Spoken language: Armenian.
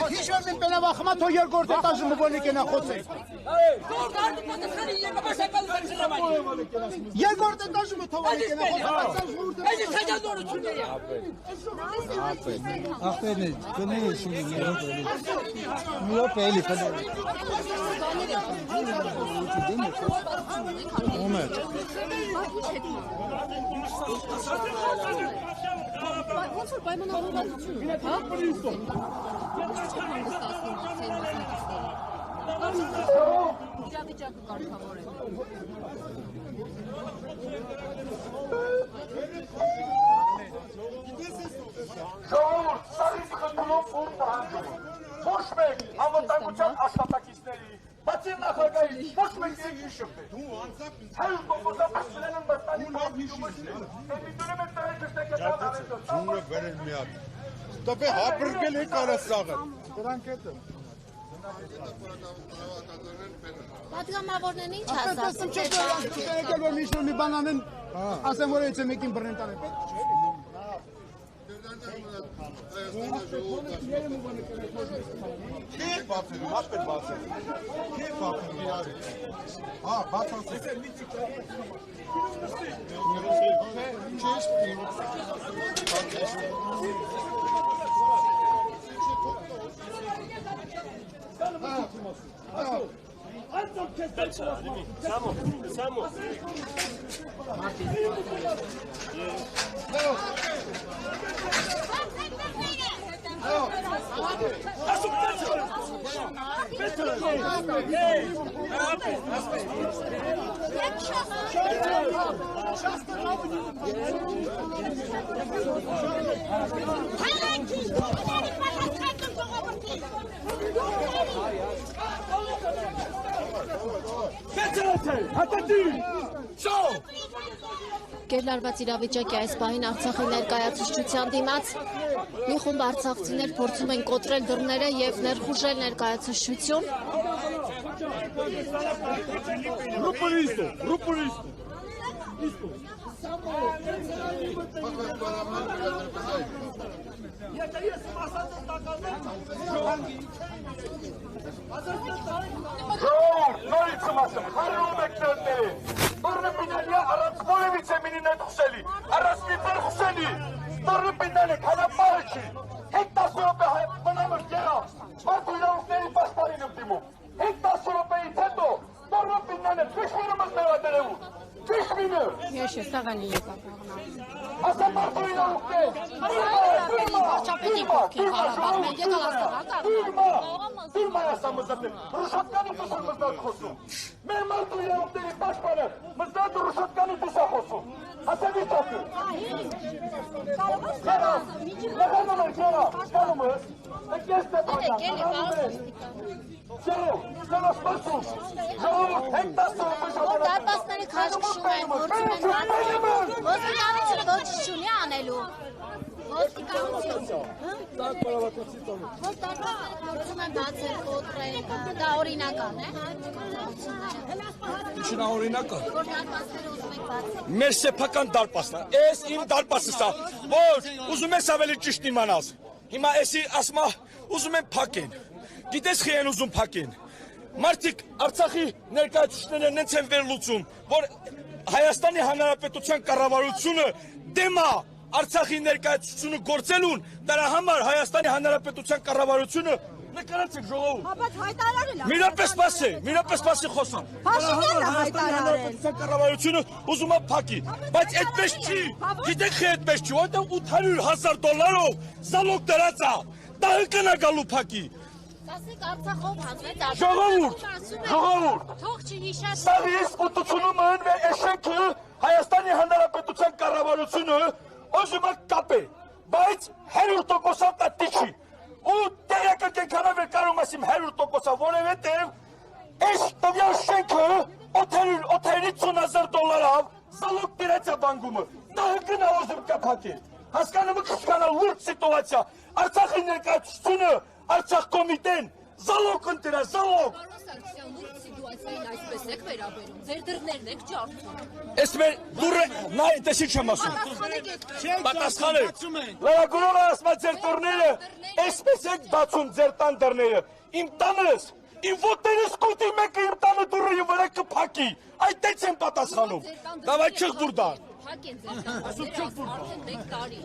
Հիշորն պենավախմա թո երկորդ էտաժը մվոլիկ ենա խոցել։ Երկորդ էտաժը մթովալիկ ենա Ոնց որ պայմանավորվածություն, հա? Իրավիճակը կարգավորել։ Ժողովուրդ, սարից խնդրում ու պահանջում։ Ոչ մեկ անվտանգության աշխատակիցների, բացի նախագահի, ոչ մեկ երկրի շփվեք։ Հայր կոմոզապասներն են բաստանի պահանջումը շնել։ Էմիտուրեմ են տրեք շտեկը տանարետը։ Ջուրը վերել միակ։ Տոպե հապրգել է կարասաղը։ Դրանք էտ եմ։ Պատգամավորներն ինչ ասած։ Ասեմ չէ եկել որ միշտ մի բան անեն, ասեմ որ եթե մեկին բռնեն տանեն, պետք չէ։ Քիչ բացելու, հաշվել բացել։ Քիչ բացելու իրար։ Հա, բացացեք։ Կերլարված իրավիճակի այս պահին Արցախի ներկայացուցչության դիմաց մի խումբ արցախցիներ փորձում են կոտրել դռները եւ ներխուժել ներկայացուցչություն։ Նորից ասեմ, հարում եք ներներին։ Տորնը պինալիա առանց որևից է մինի նետ խուսելի, առանց մի բեր խուսելի, տորնը պինալի, քանապարը չի, հետ 10 ռոպե բնամր գեղավ, մարդու իրավունքների պաշտպանին եմ դիմում, հետ 10 ռոպեից հետո, տորնը պինալի, ճիշմինը մզներ ատերևում, ճիշմինը։ Ես սաղանի եկավ աղնա։ Ասա մարդու իրավունքներ, Դիրմա ասա մզատել, ռուշատկանի դուսր մզնատ խոսում, մեր մարդու իրավունքների պաշտպանը մզնատ ռուշատկանի դուսա խոսում, ասա վիճակը։ Նեղանում էր գերա, շկանում ես, եկես դեպանյան, նեղանում ես, Սերով, սպասում, ժողովուրդ, հետ 10 ռոպե ժամանակ։ Դարպասների քաշքշում են, գործում են ոստիկանությունը ոչ չունի անելու։ Ոստիկանություն։ Գործում են բացել, կոտրել, դա օրինական է։ Ինչն է օրինակը։ Որ դարպասները ուզում եք բացել։ Մեր սեփական դարպասն է, ես իմ դարպասս է, որ ուզում ես ավելի ճիշտ իմանալ։ Հիմա էսի ասմա ուզում են փակեն։ Գիտես խի են ուզում փակեն։ Մարդիկ Արցախի ներկայացուցիչները նենց են վերլուծում, որ Հայաստանի Հանրապետության կառավարությունը դեմ է Արցախի ներկայացությունը գործելուն դրա համար Հայաստանի Հանրապետության կառավարությունը նկարացեք ժողովուրդ։ Բայց հայտարարել է։ Միրապես սպասի խոսամ։ Փաշինյանն է հայտարարել։ Հանրապետության կառավարությունը ուզում է փակի, բայց այդպես չի։ Գիտեք թե այդպես չի, որտեղ $800,000 զալոգ դրած է։ Դա կնագալու փակի։ Ասեք Արցախով հանձնեց Ժողովուրդ։ Թող չհիշած Սա իսկ ուտությունում են էշենքը Հայաստանի Հանրապետության կառավարությունը ուզում է կապել, բայց 100% դա չի։ Ու տեղական կենքանավեր կարում ասիմ 100%, որովհետև այս տվյալ շենքը $850,000 զալոգ դրած է բանկումը։ Դա գնա ուզում կփակել։ Հասկանում եք ինչքան լուրջ սիտուացիա։ Արցախի ներկայացությունը, Արցախ կոմիտեն զալոգ ընտրա, զալոգ։ Սիտուացիային այսպես եք վերաբերում, ձեր դռներն եք ջարդում։ Ես մեր դուրը նայ տեսի չեմ ասում։ Պատասխանեք։ Լրագրողը ասում ձեր դռները, այսպես եք բացում ձեր տան դռները։ Իմ տանս, իմ ոտերս կուտի մեկը իմ տանը դուռը վրա կփակի։ Այդտեղ եմ պատասխանում։ Դավայ չղ դուր դար։ Փակ են ձեր տան դռները, արդեն 1 տարի։